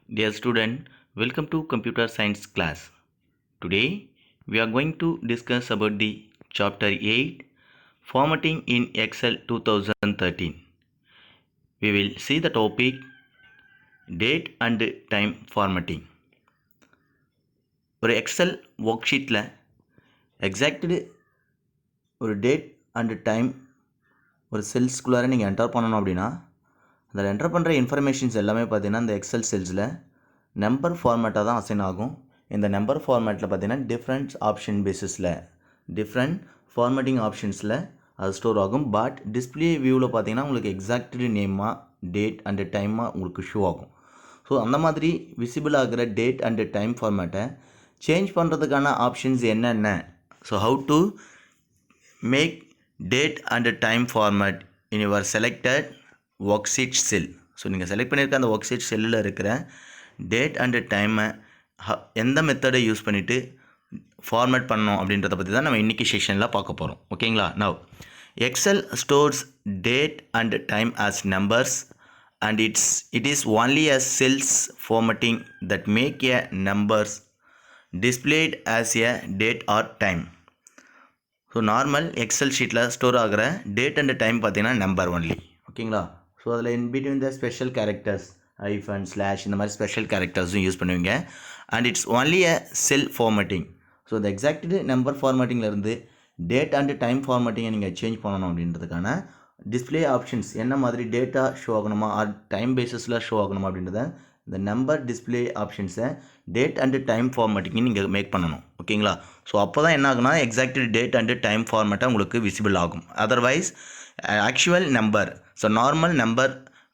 Dear student, welcome to computer science class. Today we are going to discuss about the chapter 8 formatting in Excel 2013. We will see the topic date and time formatting. ஒரு XL work ஷீட்டில் exact ஒரு date and time ஒரு செல்ஸ்குள்ளார நீங்கள் enter பண்ணணும் அப்படின்னா அதில் enter பண்ணுற informations எல்லாமே பார்த்தீங்கன்னா இந்த எக்ஸல் செல்ஸில் நம்பர் ஃபார்மேட்டாக தான் அசைன் ஆகும். இந்த நம்பர் ஃபார்மேட்டில் பார்த்தீங்கன்னா டிஃப்ரெண்ட் ஆப்ஷன் பேஸிஸில் டிஃப்ரெண்ட் ஃபார்மேட்டிங் ஆப்ஷன்ஸில் அது ஸ்டோர் ஆகும். பட் டிஸ்பிளே வியூவில் பார்த்தீங்கன்னா உங்களுக்கு எக்ஸாக்டு நேமாக டேட் அண்டு டைமாக உங்களுக்கு ஷோ ஆகும். ஸோ அந்த மாதிரி விசிபிள் ஆகிற டேட் அண்டு டைம் ஃபார்மேட்டை சேஞ்ச் பண்ணுறதுக்கான ஆப்ஷன்ஸ் என்னென்ன, so how to make date and time format in your selected worksheet cell. So நீங்கள் செலக்ட் பண்ணியிருக்க அந்த ஒர்க் ஷீட் செல்லில் இருக்கிற டேட் அண்டு டைமை எந்த மெத்தடை யூஸ் பண்ணிவிட்டு ஃபார்மேட் பண்ணணும் அப்படின்றத பற்றி தான் நம்ம இன்றைக்கி செஷனில் பார்க்க போகிறோம். ஓகேங்களா? Now Excel stores date and time as numbers and it is only a cells formatting that make a numbers displayed as a date or time. So normal Excel ஷீட்டில் ஸ்டோர் ஆகிற டேட் அண்ட் டைம் பார்த்தீங்கன்னா number only. ஓகேங்களா? So அதில் in between the special characters hyphen slash இந்த மாதிரி special கேரக்டர்ஸும் use பண்ணுவீங்க. And it's only a cell formatting. So இந்த எக்ஸாக்டு நம்பர் ஃபார்மேட்டிங்லேருந்து டேட் அண்ட் டைம் ஃபார்மேட்டிங்கை நீங்கள் சேஞ்ச் பண்ணணும் அப்படின்றதுக்கான டிஸ்பிளே ஆப்ஷன்ஸ் என்ன மாதிரி டேட்டா ஷோ ஆகணுமா ஆர் டைம் பேஸஸில் ஷோ ஆகணுமா அப்படின்றத இந்த நம்பர் டிஸ்பிளே ஆப்ஷன்ஸை டேட் அண்டு டைம் ஃபார்மேட்டிங்கு நீங்கள் மேக் பண்ணணும். ஓகேங்களா? ஸோ அப்போ தான் என்ன ஆகுனா எக்ஸாக்ட் டேட் அண்டு டைம் ஃபார்மேட்டாக உங்களுக்கு விசிபிள் ஆகும். Otherwise actual number, so normal number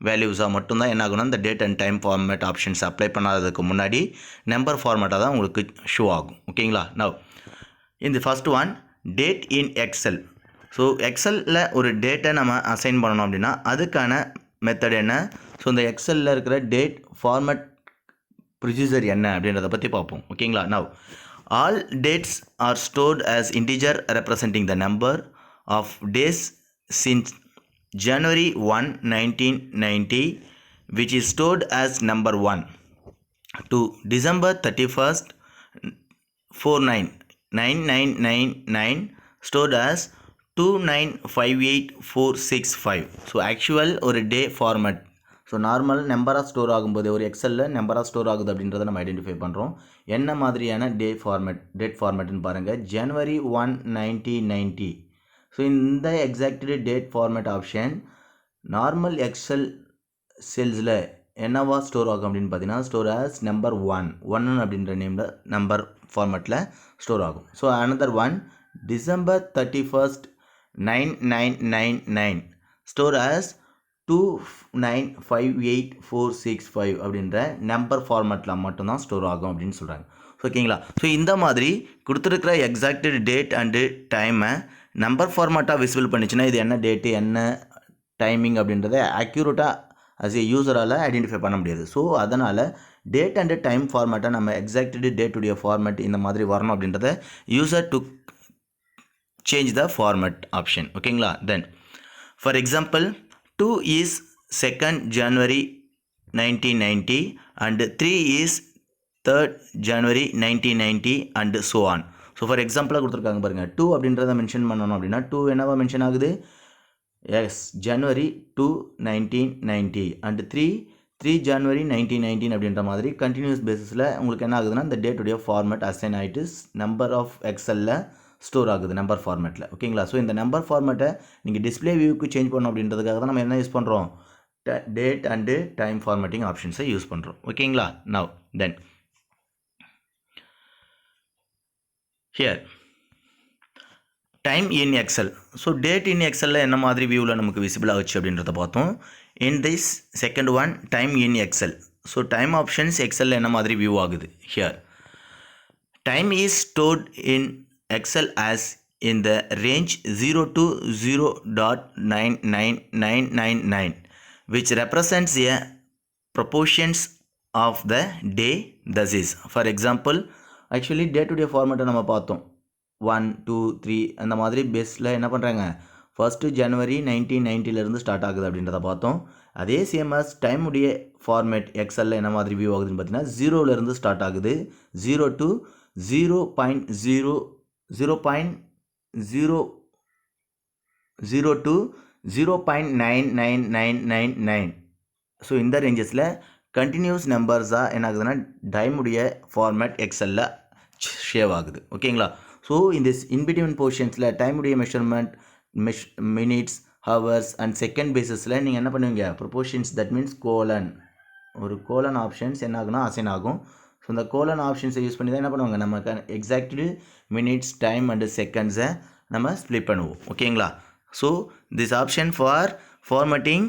வேல்யூஸாக மட்டும்தான் என்ன ஆகுனா இந்த date and time format options apply பண்ணாததுக்கு முன்னாடி நம்பர் ஃபார்மேட்டாக தான் உங்களுக்கு ஷோ ஆகும். ஓகேங்களா? நவ் இந்த ஃபஸ்ட் ஒன் டேட் இன் எக்ஸல். ஸோ எக்ஸலில் ஒரு டேட்டை நம்ம அசைன் பண்ணணும் அப்படின்னா அதுக்கான மெத்தட் என்ன, ஸோ இந்த எக்ஸலில் இருக்கிற டேட் ஃபார்மேட் ப்ரொசீஜர் என்ன அப்படின்றத பற்றி பார்ப்போம். ஓகேங்களா? Now all dates are stored as integer representing the number of days since January 1, 1990 which is stored as number 1 to December 31st 9999 stored as 2958465. So actual ஒரு டே format. So normal நம்பராக store ஆகும்போது ஒரு எக்ஸலில் நம்பராக ஸ்டோர் ஆகுது அப்படின்றத நம்ம identify பண்ணுறோம். என்ன மாதிரியான டேட் ஃபார்மேட்னு பாருங்கள். January 1, 1990. ஸோ இந்த exact date format option normal Excel செல்ஸில் என்னவா ஸ்டோர் ஆகும் அப்படின்னு பார்த்தீங்கன்னா ஸ்டோர் ஆஸ் நம்பர் 1 அப்படின்ற நேமில் நம்பர் ஃபார்மேட்டில் ஸ்டோர் ஆகும். So another one December 31st 9999 store as 2958465 அப்படின்ற நம்பர் ஃபார்மேட்டில் மட்டும்தான் ஸ்டோர் ஆகும் அப்படின்னு சொல்கிறாங்க. ஓகேங்களா? ஸோ இந்த மாதிரி கொடுத்துருக்கிற எக்ஸாக்டு டேட் அண்டு டைமை நம்பர் ஃபார்மேட்டாக விசிபிள் பண்ணிச்சுன்னா இது என்ன டேட்டு என்ன டைமிங் அப்படின்றத ஆக்யூரேட்டாக அஸ் ஏ யூஸரால் ஐடென்டிஃபை பண்ண முடியாது. ஸோ அதனால் டேட் அண்டு டைம் ஃபார்மேட்டை நம்ம எக்ஸாக்டு டேட்டுடைய ஃபார்மேட் இந்த மாதிரி வரணும் அப்படின்றத user to change the format option. ஓகேங்களா? then for example 2 is 2nd January 1990 and 3 is 3rd January 1990 and so on. So for எக்ஸாம்பிளாக கொடுத்துருக்காங்க பாருங்கள். 2 அப்படின்றத மென்ஷன் பண்ணணும் அப்படின்னா 2 என்னவா மென்ஷன் ஆகுது? எஸ், January 2, 1990 and 3 January 1919 அப்படின்ற மாதிரி கண்டினியூஸ் பேசிஸில் உங்களுக்கு என்ன ஆகுதுன்னா இந்த டேட்டுடைய ஃபார்மேட் அசைன் ஆகிட்டு நம்பர் ஆஃப் எக்ஸலில் ஸ்டோர் ஆகுது நம்பர் ஃபார்மேட்டில். ஓகேங்களா? ஸோ இந்த நம்பர் ஃபார்மேட்டை நீங்கள் டிஸ்பிளே வியூக்கு சேஞ்ச் பண்ணணும் அப்படின்றதுக்காக தான் நம்ம என்ன யூஸ் பண்ணுறோம்? டேட் அண்டு டைம் ஃபார்மேட்டிங் ஆப்ஷன்ஸை யூஸ் பண்ணுறோம். ஓகேங்களா? Now then here time in Excel. So date in எக்ஸலில் என்ன மாதிரி வியூவில் நமக்கு விசிபிள் ஆகுச்சு அப்படின்றத பார்த்தோம். In this second one time in Excel. So time options எக்ஸலில் என்ன மாதிரி வியூ ஆகுது? Here time is stored in Excel as in the range 0 to 0.99999 which represents a proportions of the day. This is for example actually day to day format நம்ம பார்த்தோம் 1 2 3 அந்த மாதிரி பேஸில் என்ன பண்ணுறாங்க ஃபர்ஸ்ட்டு January 1990 ஸ்டார்ட் ஆகுது அப்படின்றத பார்த்தோம். அதே சேம் as டைம் உடைய ஃபார்மேட் எக்ஸலில் என்ன மாதிரி வியூ ஆகுதுன்னு பார்த்தீங்கன்னா 0லேருந்து ஸ்டார்ட் ஆகுது 0 to 0.0 0 to 0.99999. ஸோ இந்த ரேஞ்சஸில் கண்டினியூஸ் நம்பர்ஸாக என்ன ஆகுதுன்னா டைம் உடைய ஃபார்மேட் எக்ஸலில் ஷேவ் ஆகுது ஓகேங்களா. ஸோ இந்த இன்பிட்வீன் போர்ஷன்ஸில் டைம் உடைய measurement minutes hours and second பேசிஸில் நீங்கள் என்ன பண்ணுவீங்க ப்ரொபோர்ஷன்ஸ் தட் மீன்ஸ் கோலன் ஒரு கோலன் ஆப்ஷன்ஸ் என்ன ஆகுனா அசைன் ஆகும். ஸோ இந்த கோலன் ஆப்ஷன்ஸை யூஸ் பண்ணி தான் என்ன பண்ணுவாங்க நம்ம எக்ஸாக்ட்லி மினிட்ஸ் டைம் அண்டு செகண்ட்ஸை நம்ம ஸ்ப்ளிட் பண்ணுவோம் ஓகேங்களா. So this option for formatting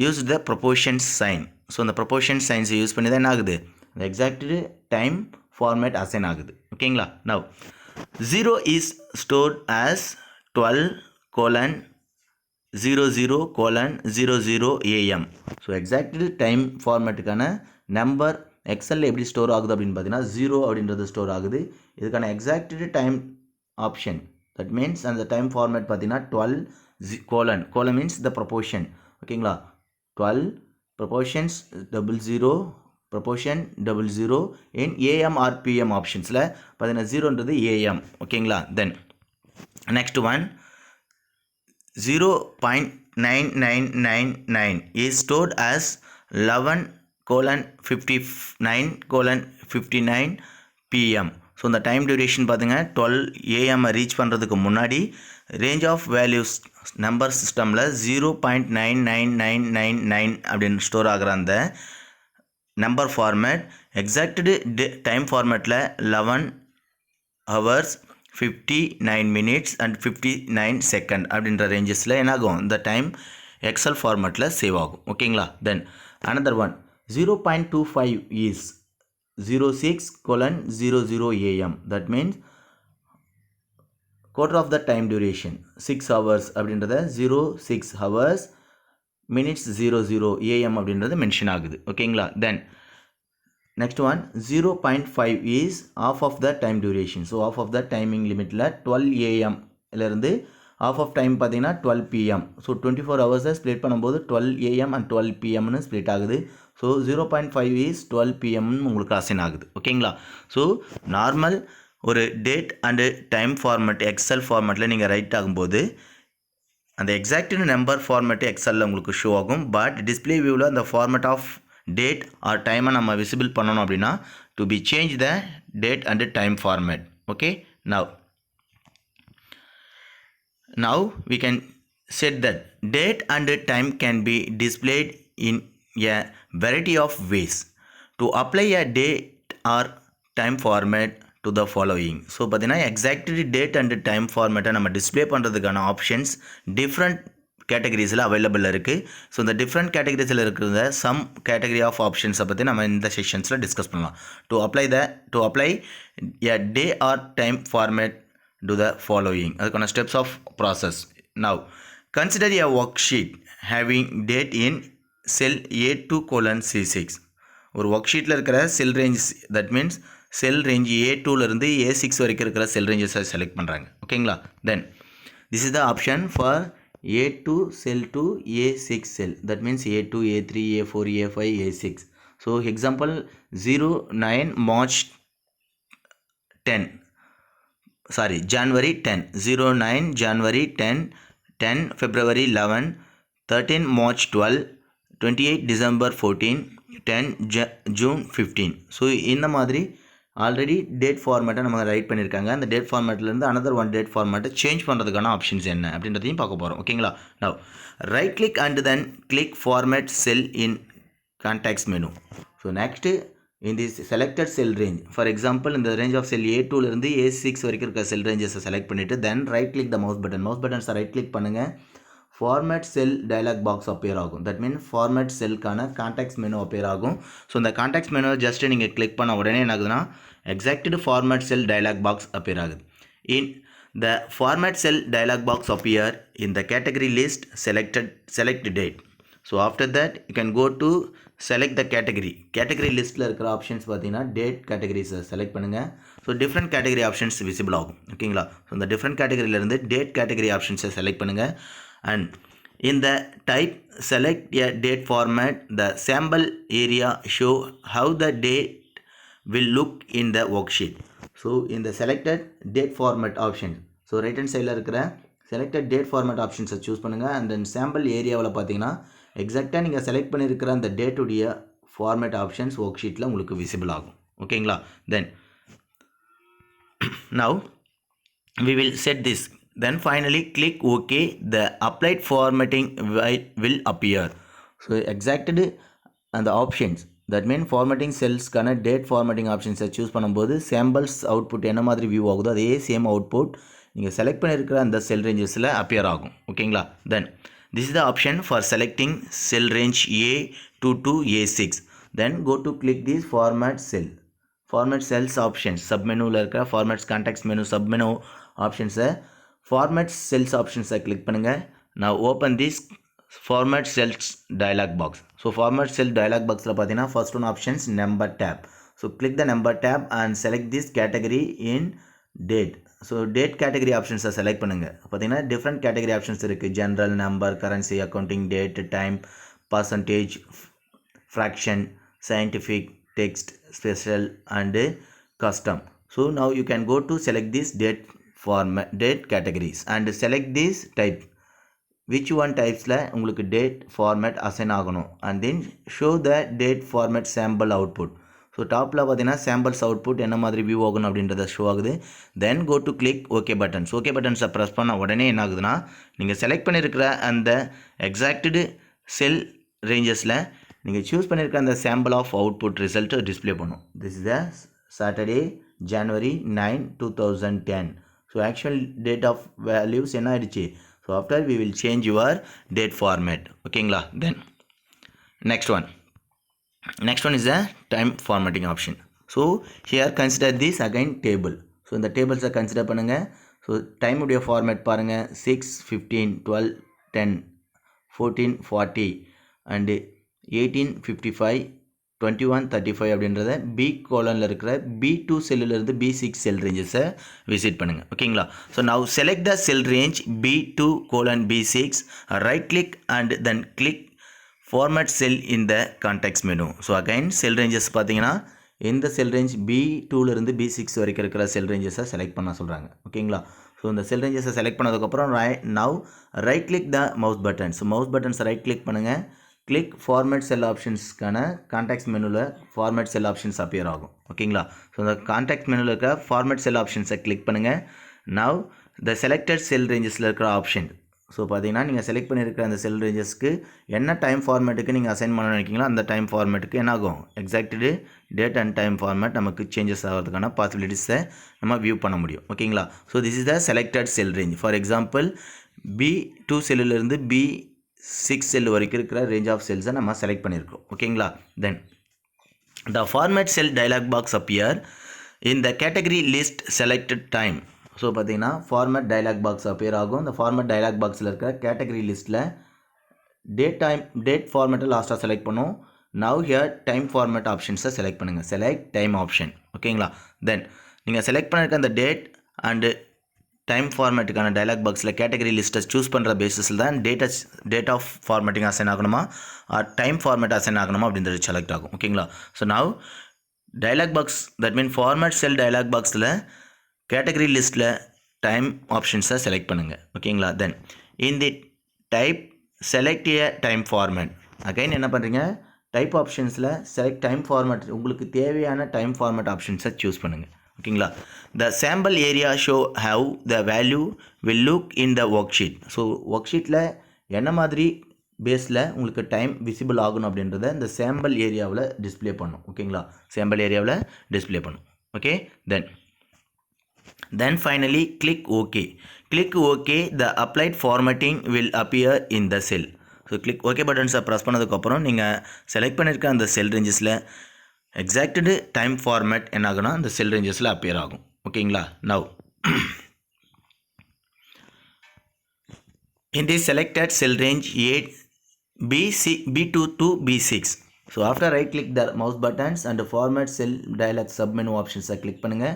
use the proportions sign. So இந்த ப்ரொபோர்ஷன்ஸ் சைன்ஸை யூஸ் பண்ணி தான் என்ன ஆகுது இந்த எக்ஸாக்ட்லி டைம் ஃபார்மேட் அசைன் ஆகுது ஓகேங்களா. Now 0 is stored as 12:00:00 AM. So exactly time ஃபார்மேட்டுக்கான நம்பர் எக்ஸலில் எப்படி ஸ்டோர் ஆகுது அப்படின்னு பார்த்தீங்கன்னா 0 அப்படின்றது ஸ்டோர் ஆகுது. இதுக்கான exactly time option that means அந்த டைம் ஃபார்மேட் பார்த்தீங்கன்னா 12:00 கோலன் மீன்ஸ் த ப்ரொபோர்ஷன் ஓகேங்களா. 12 proportions 00 proportion 00 in AM or PM ஆப்ஷன்ஸில் பார்த்தீங்கன்னா 0ன்றது AM ஓகேங்களா. Then next one 0.9999 is stored as 11:59:59 PM. So இந்த டைம் டியூரேஷன் பார்த்துங்க 12 AM ரீச் பண்ணுறதுக்கு முன்னாடி ரேஞ்ச் ஆஃப் வேல்யூஸ் நம்பர் சிஸ்டமில் 0.99999 அப்படின்னு ஸ்டோர் ஆகிற அந்த நம்பர் ஃபார்மேட் எக்ஸாக்டு டைம் ஃபார்மேட்டில் 11 hours 59 minutes and 59 second அப்படின்ற ரேஞ்சஸில் என்னாகும் இந்த டைம் எக்ஸல் ஃபார்மேட்டில் சேவ் ஆகும் ஓகேங்களா. தென் another one 0.25 is 06:00 AM. that means quarter of the time duration 6 hours அப்படின்றத 06 hours minutes 00 AM அப்படின்றது மென்ஷன் ஆகுது ஓகேங்களா. தென் next one 0.5 is half of the time duration. So half of the timing limitல 12 AM இருந்து half of time பார்த்தீங்கன்னா 12 PM. So 24 ஹவர்ஸை split பண்ணும்போது 12 AM and 12 PMனு split ஆகுது. So 0.5 is 12 PMனு உங்களுக்கு அசைன் ஆகுது ஓகேங்களா. ஸோ நார்மல் ஒரு date and time format Excel ஃபார்மேட்டில் நீங்கள் ரைட் ஆகும்போது அந்த எக்ஸாக்ட் நம்பர் ஃபார்மேட்டு எக்ஸலில் உங்களுக்கு ஷோ ஆகும். பட் டிஸ்பிளே வியூவில் அந்த ஃபார்மேட் ஆஃப் டேட் ஆர் டைமை நம்ம விசிபிள் பண்ணணும் அப்படின்னா to be change the date and time format okay. now we can set that date and time can be displayed in a variety of ways. to apply a date or time format to the following. So பார்த்தீங்கன்னா exactly date and time ஃபார்மேட்டை நம்ம display பண்ணுறதுக்கான options different கேட்டகரிஸில் available இருக்குது. So இந்த different கேட்டகரிஸில் இருக்கிற some category of ஆப்ஷன்ஸை பற்றி நம்ம இந்த செஷன்ஸில் டிஸ்கஸ் பண்ணலாம். To apply a day or time format to the following அதுக்கான steps of process. Now consider a worksheet having date in cell A2:C6. ஒரு ஒர்க் ஷீட்டில் இருக்கிற cell range that means cell range A2லேருந்து A6 வரைக்கும் இருக்கிற செல் ரேஞ்சஸை select பண்ணுறாங்க ஓகேங்களா. Then this is the option for A2 cell to A6 cell. that means A2, A3, A4, A5, A6. so example 09 March 10 sorry January 10 09 January 10 10 February 11 13 March 12 28 December 14 10 June 15. So இந்த மாதிரி already date ஃபார்மேட்டை நம்ம write பண்ணியிருக்காங்க. அந்த date ஃபார்மேட்லேருந்து another one date ஃபார்மேட்டை change பண்ணுறதுக்கான options என்ன அப்படின்றதையும் பார்க்க போகிறோம் ஓகேங்களா. Now right click and then click format cell in contacts menu. So next in this selected cell range for example இந்த range of cell A2லேருந்து A6 வரைக்கும் இருக்க செல் ரேஞ்சஸை செலக்ட் பண்ணிவிட்டு then right click the mouse பட்டன்ஸை right click பண்ணுங்கள். Format cell dialog box appear ஆகும். That mean format செல்க்கான கான்டாக்ட்ஸ் மெனு அப்பேர் ஆகும். ஸோ இந்த கான்டாக்ட்ஸ் மெனு ஜஸ்ட்டு நீங்கள் கிளிக் பண்ண உடனே என்ன ஆகுதுன்னா exact format cell dialog box appear ஆகுது. In the format cell dialog box appear in the category list select date. So after that you can go to select the category லிஸ்ட்டில் இருக்கிற options பார்த்தீங்கன்னா date கேட்டகரிஸை select பண்ணுங்கள். So different category options visible ஆகும் ஓகேங்களா. So இந்த different கேட்டகரியிலேருந்து date category ஆப்ஷன்ஸை செலக்ட் பண்ணுங்கள். And In the type select a date format, the sample area show how the date will look in the worksheet. So in the selected date format option, so right hand side இருக்கிற selected date format options choose பண்ணுங்க. and then sample ஏரியாவில் பார்த்தீங்கன்னா எக்ஸாக்டாக நீங்கள் select பண்ணியிருக்கிற அந்த டேட்டுடைய format options work ஷீட்டில் உங்களுக்கு விசிபிள் ஆகும். ஓகேங்களா? தென் now we will set this. Then finally click OK. The applied formatting will appear. So exacted and the options, that mean formatting cells கான date formatting options choose பண்ணும்போது samples output என்ன மாதிரி view ஆகுதோ அதே same output நீங்கள் select பண்ணியிருக்கிற அந்த cell ரேஞ்சஸில் அப்பியர் ஆகும். ஓகேங்களா? தென் this is the option for selecting cell range A2 to A6. then go to click this format cell. format cells options submenuல இருக்கிற formats context menu submenu options format cells options click பண்ணுங்க. now open this format cells dialog box. so format cell dialog boxல பார்த்தீங்கன்னா first one options number tab. so click the number tab and select this category in date. so date category options select பண்ணுங்க. பார்த்தீங்கன்னா different category options இருக்கு. general, number, currency, accounting, date, time, percentage, fraction, scientific, text, special and custom. so now you can go to select this date format date categories and select this type. which one typesல உங்களுக்கு date format assign ஆகணும் and then show the date format sample output. So டாப்பில் பார்த்தீங்கன்னா samples output என்ன மாதிரி view ஆகணும் அப்படின்றத show ஆகுது. Then go to click OK buttons. OK பட்டன்ஸை ப்ரெஸ் பண்ண உடனே என்ன ஆகுதுன்னா நீங்கள் செலக்ட் பண்ணியிருக்கிற அந்த எக்ஸாக்டு செல் ரேஞ்சஸில் நீங்கள் சூஸ் பண்ணியிருக்க அந்த sample of output result display பண்ணும். This is the Saturday January 9, 2010. So actual date of values என்ன ஆயிடுச்சு. So after we will change your date format. ஓகேங்களா? Then next one is the time formatting option. so here consider this again table. so இந்த டேபிள்ஸை consider பண்ணுங்கள். So time உடைய format பாருங்கள் 6, 15, 12, 10, 14, 40 and 18, 55, 21, 35 அப்படின்றத B கோலனில் இருக்கிற B2 செல்லிலிருந்து B6 செல் ரேஞ்சஸை visit பண்ணுங்கள். ஓகேங்களா? So now select the sell range B2 colon B6, right click and then click format cell in the context menu. So again sell ranges பார்த்தீங்கன்னா இந்த செல் range B2லேருந்து B6 வரைக்கும் இருக்கிற செல் ரேஞ்சஸை செலக்ட் பண்ண சொல்கிறாங்க. ஓகேங்களா? ஸோ இந்த செல் ரேஞ்சஸை செலக்ட் பண்ணதுக்கப்புறம் now right click the mouse buttons. Mouse பட்டன்ஸை ரைட் கிளிக் பண்ணுங்கள். கிளிக் ஃபார்மேட் செல் ஆப்ஷன்ஸ்க்கான கான்டாக்ட் மெனுவில் ஃபார்மேட் செல் ஆப்ஷன்ஸ் அப்பியர் ஆகும். ஓகேங்களா? ஸோ இந்த கான்டாக்ட் மெனுவில் இருக்கிற ஃபார்மேட் செல் ஆப்ஷன்ஸை கிளிக் பண்ணுங்கள். நவ் த செலக்டட் செல் ரேஞ்சஸில் இருக்கிற ஆப்ஷன். ஸோ பார்த்தீங்கன்னா நீங்கள் செலக்ட் பண்ணியிருக்கிற அந்த செல் ரேஞ்சஸ்க்கு என்ன டைம் ஃபார்மேட்டுக்கு நீங்கள் அசைன் பண்ண நினைக்கிங்களோ அந்த டைம் ஃபார்மேட்டுக்கு என்ன ஆகும் exact date and time format நமக்கு சேஞ்சஸ் ஆகிறதுக்கான பாசிபிலிட்டிஸை நம்ம வியூ பண்ண முடியும். ஓகேங்களா? So this is the selected cell range. For example B2 செல்லிலிருந்து B6 செல் வரைக்கும் இருக்கிற ரேஞ்ச் ஆஃப் செல்ஸை நம்ம செலக்ட் பண்ணியிருக்கோம். ஓகேங்களா? Then the format cell dialog box appear in the category list selected time. So பார்த்தீங்கன்னா ஃபார்மேட் டயலாக் பாக்ஸ் அப்பியர் ஆகும். இந்த ஃபார்மேட் டயலாக் பாக்ஸில் இருக்கிற கேட்டகரி லிஸ்ட்டில் டேட் ஃபார்மேட்டை லாஸ்ட்டாக செலக்ட் பண்ணும். நவ் ஹியர் டைம் ஃபார்மேட் ஆப்ஷன்ஸை செலக்ட் பண்ணுங்கள். Select time option. ஓகேங்களா? தென் நீங்கள் செலக்ட் பண்ணியிருக்க அந்த டேட் அண்டு டைம் ஃபார்மேட்டுக்கான டயலாக் பாக்ஸில் கேட்டகரி லிஸ்ட்டை சூஸ் பண்ணுற பேசிஸில் தான் டேட் ஆஃப் ஃபார்மேட்டிங் அசைன் ஆகணுமா டைம் ஃபார்மேட் அசைன் ஆகணுமா அப்படின்றது செலக்ட் ஆகும். ஓகேங்களா? So now dialog box that mean format cell dialog பாக்ஸில் கேட்டகரி லிஸ்ட்டில் டைம் ஆப்ஷன்ஸை செலக்ட் பண்ணுங்கள். ஓகேங்களா? Then in the type select a time format. Again என்ன பண்ணுறீங்க டைப் ஆப்ஷன்ஸில் செலக்ட் டைம் ஃபார்மேட் உங்களுக்கு தேவையான டைம் ஃபார்மேட் ஆப்ஷன்ஸை சூஸ் பண்ணுங்கள். ஓகேங்களா? The sample area show how the value will look in the worksheet. So work ஷீட்டில் என்ன மாதிரி பேஸில் உங்களுக்கு டைம் விசிபிள் ஆகணும் அப்படின்றத இந்த சாம்பிள் ஏரியாவில் டிஸ்பிளே பண்ணும். ஓகேங்களா? சாம்பிள் ஏரியாவில் டிஸ்பிளே பண்ணும். Okay? Then finally click OK. Click OK. The applied formatting will appear in the cell. So click OK பட்டன்ஸை ப்ரெஸ் பண்ணதுக்கப்புறம் நீங்கள் செலக்ட் பண்ணியிருக்க அந்த செல் ரேஞ்சஸில் எக்ஸாக்டு டைம் ஃபார்மேட் என்ன ஆகுனா அந்த செல் ரேஞ்சஸில் அப்பியர் ஆகும். ஓகேங்களா? Now in this selected cell range B2 to B6. So after right click the mouse buttons and format cell dialog submenu options click பண்ணுங்க.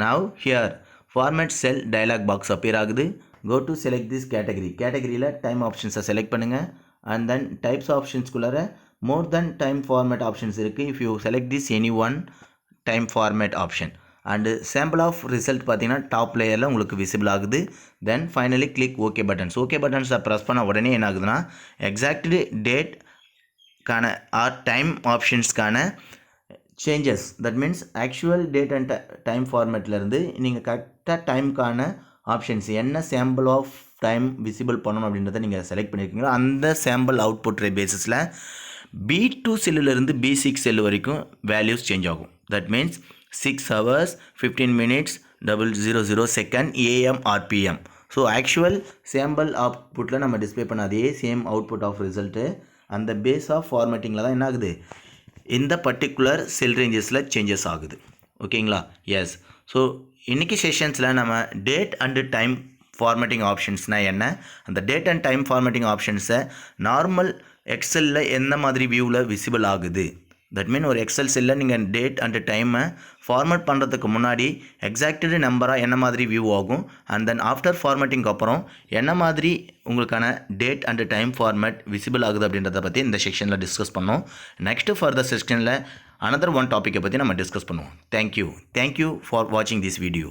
Now here format cell dialog box appear ஆகுது. go to select this category. கேட்டகரியில் டைம் ஆப்ஷன்ஸை select பண்ணுங்கள். And then types ஆப்ஷன்ஸ்குள்ளார more than time format options இருக்குது. If you select this any one time format option and sample of result பார்த்தீங்கன்னா top லேயரில் உங்களுக்கு விசிபிள் ஆகுது. தென் finally click OK buttons. OK பட்டன்ஸை ப்ரெஸ் பண்ண உடனே என்ன ஆகுதுன்னா எக்ஸாக்ட் டேட்கான ஆர் டைம் ஆப்ஷன்ஸ்க்கான changes, that means actual date and time ஃபார்மேட்லேருந்து நீங்கள் கரெக்டாக டைமுக்கான ஆப்ஷன்ஸ் என்ன சாம்பிள் ஆஃப் டைம் விசிபிள் பண்ணணும் அப்படின்றத நீங்கள் செலக்ட் பண்ணியிருக்கீங்களோ அந்த சாம்பிள் அவுட்புட் பேசிஸில் B2 செல்லுலேருந்து B6 செல்லு வரைக்கும் வேல்யூஸ் சேஞ்ச் ஆகும். That means 6 hours 15 minutes 000 second AM or PM. So actual sample அவுட்புட்டில் நம்ம டிஸ்பிளே பண்ண அதே சேம் அவுட்புட் ஆஃப் ரிசல்ட்டு அந்த பேஸ் ஆஃப் ஃபார்மேட்டிங்கில் தான் என்ன ஆகுது, இந்த பர்டிகுலர் செல் ரேஞ்சஸில் சேஞ்சஸ் ஆகுது. ஓகேங்களா? எஸ். ஸோ இன்றைக்கி செஷன்ஸில் நம்ம டேட் அண்டு டைம் ஃபார்மேட்டிங் ஆப்ஷன்ஸ்னால் என்ன, அந்த டேட் அண்ட் டைம் ஃபார்மேட்டிங் ஆப்ஷன்ஸை நார்மல் எக்ஸலில் எந்த மாதிரி வியூவில் விசிபிள் ஆகுது, தட் மீன் ஒரு எக்ஸல் செல்லில் நீங்கள் டேட் அண்டு டைமை ஃபார்மேட் பண்ணுறதுக்கு முன்னாடி எக்ஸாக்டு நம்பராக என்ன மாதிரி வியூ ஆகும், அண்ட் தென் ஆஃப்டர் ஃபார்மேட்டிங்க்கு அப்புறம் என்ன மாதிரி உங்களுக்கான date and time format visible ஆகுது அப்படின்றத பற்றி இந்த செக்ஷனில் டிஸ்கஸ் பண்ணோம். நெக்ஸ்ட்டு ஃபர்தர் செக்ஷனில் another one டாப்பிக்கை பற்றி நம்ம டிஸ்கஸ் பண்ணுவோம். தேங்க்யூ ஃபார் வாட்சிங் திஸ் வீடியோ.